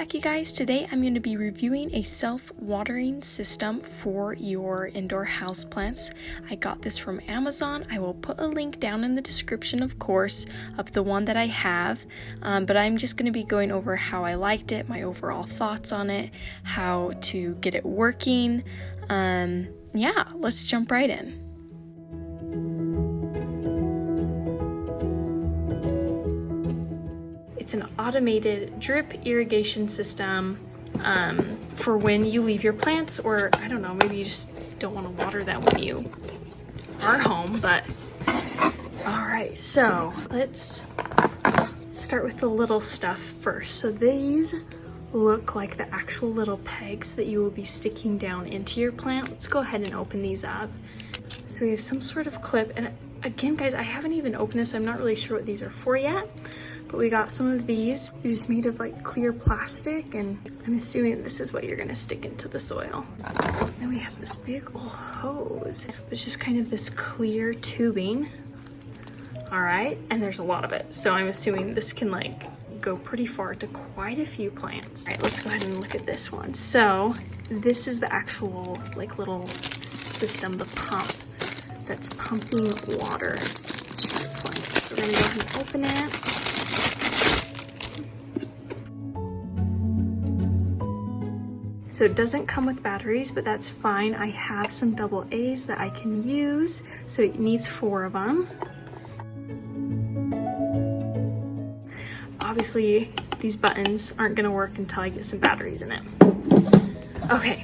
back, you guys. Today I'm going to be reviewing a self-watering system for your indoor houseplants. I got this from Amazon. I will put a link down in the description, of course, of the one that I have, but I'm just going to be going over how I liked it, my overall thoughts on it, how to get it working. Yeah, let's jump right in. It's an automated drip irrigation system for when you leave your plants, or I don't know, maybe you just don't want to water them when you are home, but all right, so let's start with the little stuff first. So these look like the actual little pegs that you will be sticking down into your plant. Let's go ahead and open these up. So we have some sort of clip, and again, guys, I haven't even opened this. I'm not really sure what these are for yet. But we got some of these. They're just made of like clear plastic, and I'm assuming this is what you're gonna stick into the soil. Then we have this big old hose. It's just kind of this clear tubing. All right, and there's a lot of it. So I'm assuming this can like go pretty far to quite a few plants. All right, let's go ahead and look at this one. So this is the actual like little system, the pump that's pumping water to your plants. So we're gonna go ahead and open it. So it doesn't come with batteries, but that's fine. I have some AA that I can use. So it needs 4 of them. Obviously, these buttons aren't gonna work until I get some batteries in it. Okay.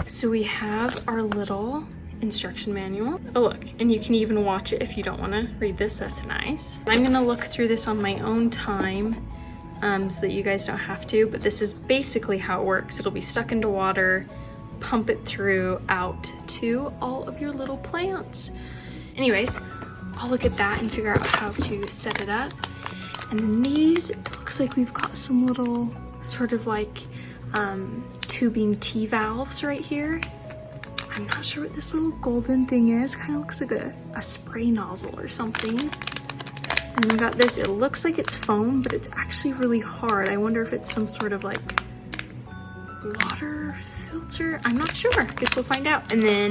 So we have our little instruction manual. Oh look, and you can even watch it if you don't wanna read this, that's nice. I'm gonna look through this on my own time, so that you guys don't have to, but this is basically how it works. It'll be stuck into water, pump it through out to all of your little plants. Anyways, I'll look at that and figure out how to set it up. And then these, it looks like we've got some little sort of like tubing T-valves right here. I'm not sure what this little golden thing is. Kind of looks like a spray nozzle or something. And we got this, it looks like it's foam, but it's actually really hard. I wonder if it's some sort of like water filter. I'm not sure, guess we'll find out. And then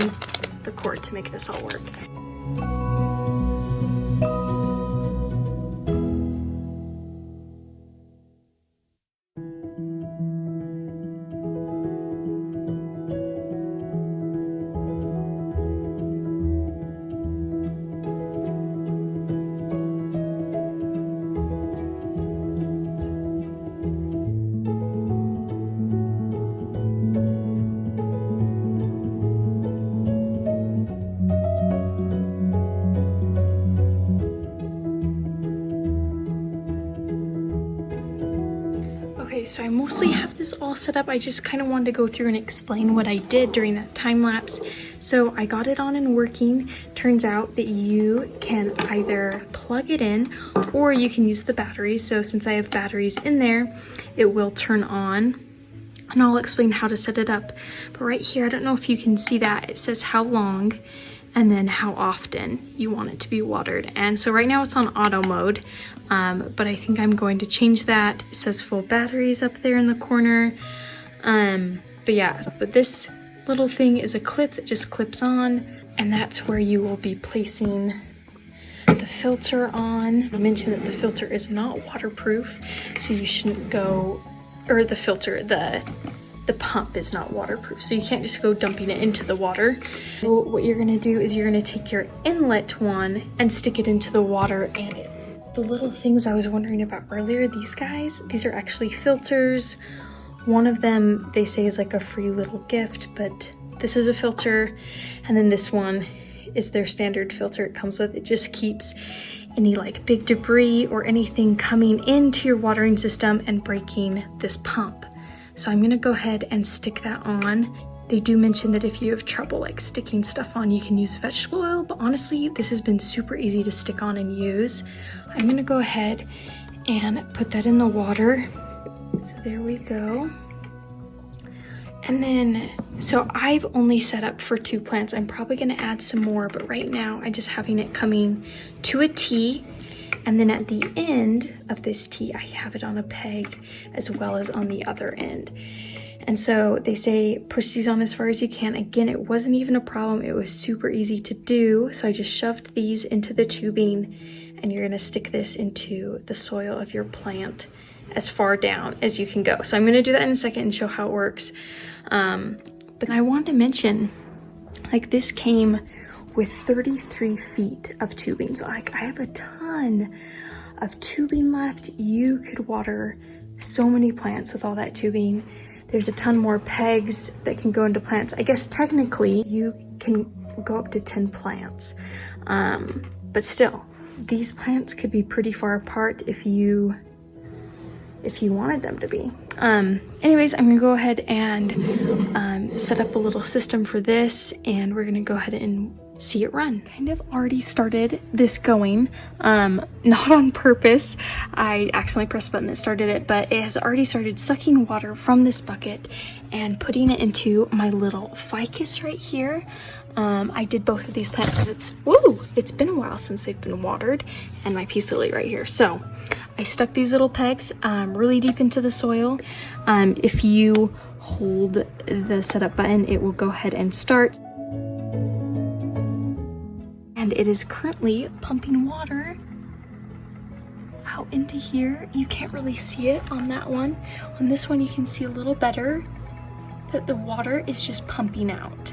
the cord to make this all work. So I mostly have this all set up. I just kind of wanted to go through and explain what I did during that time lapse. So I got it on and working. Turns out that you can either plug it in or you can use the batteries. So since I have batteries in there, it will turn on, and I'll explain how to set it up. But right here, I don't know if you can see that. It says how long and then how often you want it to be watered. And so right now it's on auto mode, but I think I'm going to change that. It says full batteries up there in the corner. But yeah, but this little thing is a clip that just clips on, and that's where you will be placing the filter on. I mentioned that the filter is not waterproof, so you shouldn't go, or the filter, the pump is not waterproof, so you can't just go dumping it into the water. So what you're gonna do is you're gonna take your inlet one and stick it into the water. And the little things I was wondering about earlier, these guys, these are actually filters. One of them they say is like a free little gift, but this is a filter, and then this one is their standard filter it comes with. It just keeps any like big debris or anything coming into your watering system and breaking this pump. So I'm gonna go ahead and stick that on. They do mention that if you have trouble like sticking stuff on, you can use vegetable oil, but honestly, this has been super easy to stick on and use. I'm gonna go ahead and put that in the water. So there we go. And then, so I've only set up for 2 plants. I'm probably gonna add some more, but right now I'm just having it coming to a T. And then at the end of this tee, I have it on a peg as well as on the other end. And so they say push these on as far as you can. Again, it wasn't even a problem. It was super easy to do. So I just shoved these into the tubing, and you're gonna stick this into the soil of your plant as far down as you can go. So I'm gonna do that in a second and show how it works. But I wanted to mention, like, this came with 33 feet of tubing. So like, I have a ton of tubing left. You could water so many plants with all that tubing. There's a ton more pegs that can go into plants. I guess technically you can go up to 10 plants. But still, these plants could be pretty far apart if you wanted them to be. Anyways, I'm gonna go ahead and set up a little system for this, and we're gonna go ahead and see it run. Kind of already started this going, not on purpose. I accidentally pressed the button that started it, but it has already started sucking water from this bucket and putting it into my little ficus right here. I did both of these plants because it's been a while since they've been watered, and my peace lily right here. So I stuck these little pegs really deep into the soil. If you hold the setup button, it will go ahead and start. And it is currently pumping water out into here. You can't really see it on that one. On this one, you can see a little better that the water is just pumping out.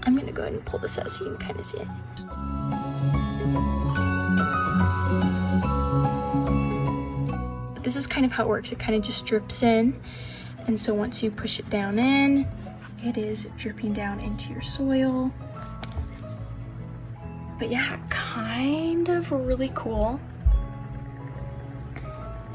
I'm gonna go ahead and pull this out so you can kind of see it. But this is kind of how it works. It kind of just drips in. And so once you push it down in, it is dripping down into your soil. But yeah, kind of really cool.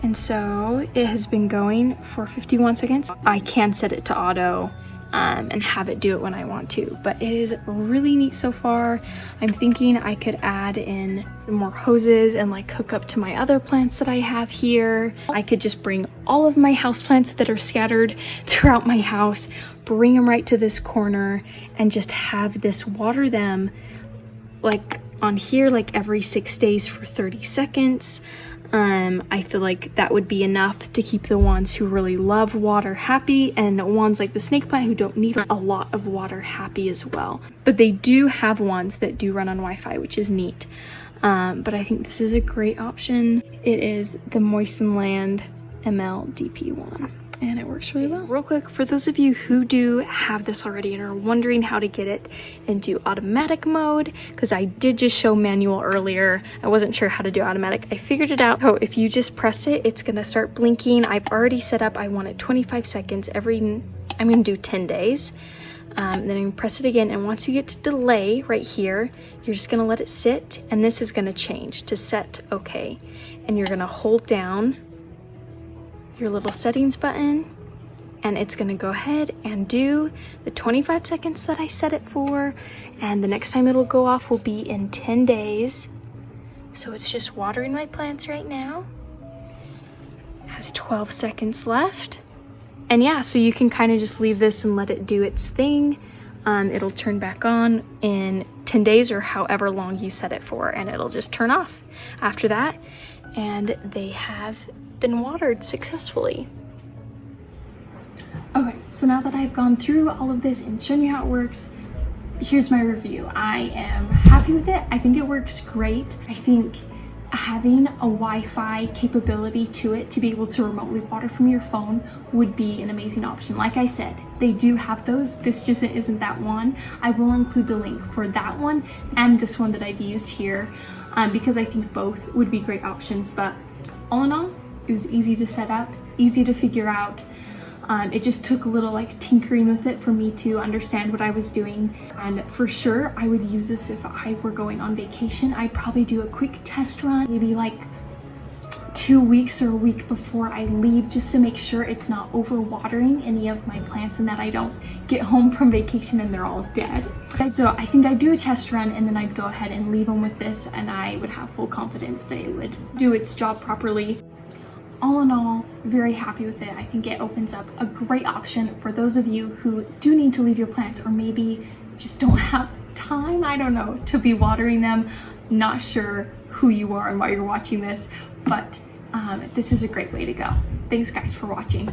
And so it has been going for 51 seconds. I can set it to auto and have it do it when I want to, but it is really neat so far. I'm thinking I could add in some more hoses and like hook up to my other plants that I have here. I could just bring all of my houseplants that are scattered throughout my house, bring them right to this corner, and just have this water them like on here like every 6 days for 30 seconds. I feel like that would be enough to keep the ones who really love water happy, and ones like the snake plant who don't need a lot of water happy as well. But they do have ones that do run on Wi-Fi, which is neat. But I think this is a great option. It is the Moisten Land ML-DP1. And it works really well. Real quick, for those of you who do have this already and are wondering how to get it into automatic mode, because I did just show manual earlier, I wasn't sure how to do automatic. I figured it out. So if you just press it, it's gonna start blinking. I've already set up, I want it 25 seconds I'm gonna do 10 days. Then I'm gonna press it again, and once you get to delay right here, you're just gonna let it sit, and this is gonna change to set okay. And you're gonna hold down your little settings button, and it's gonna go ahead and do the 25 seconds that I set it for, and the next time it'll go off will be in 10 days. So it's just watering my plants right now. It has 12 seconds left. And yeah, so you can kind of just leave this and let it do its thing. It'll turn back on in 10 days or however long you set it for, and it'll just turn off after that. And they have been watered successfully. Okay, so now that I've gone through all of this and shown you how it works, here's my review. I am happy with it. I think it works great. I think having a Wi-Fi capability to it to be able to remotely water from your phone would be an amazing option. Like I said, they do have those. This just isn't that one. I will include the link for that one and this one that I've used here because I think both would be great options. But all in all, it was easy to set up, easy to figure out. It just took a little like tinkering with it for me to understand what I was doing. And for sure, I would use this if I were going on vacation. I'd probably do a quick test run, maybe like 2 weeks or a week before I leave, just to make sure it's not overwatering any of my plants and that I don't get home from vacation and they're all dead. So I think I'd do a test run, and then I'd go ahead and leave them with this, and I would have full confidence that it would do its job properly. all in all, very happy with it. I think it opens up a great option for those of you who do need to leave your plants, or maybe just don't have time, I don't know, to be watering them. Not sure who you are and why you're watching this, but this is a great way to go. Thanks guys for watching.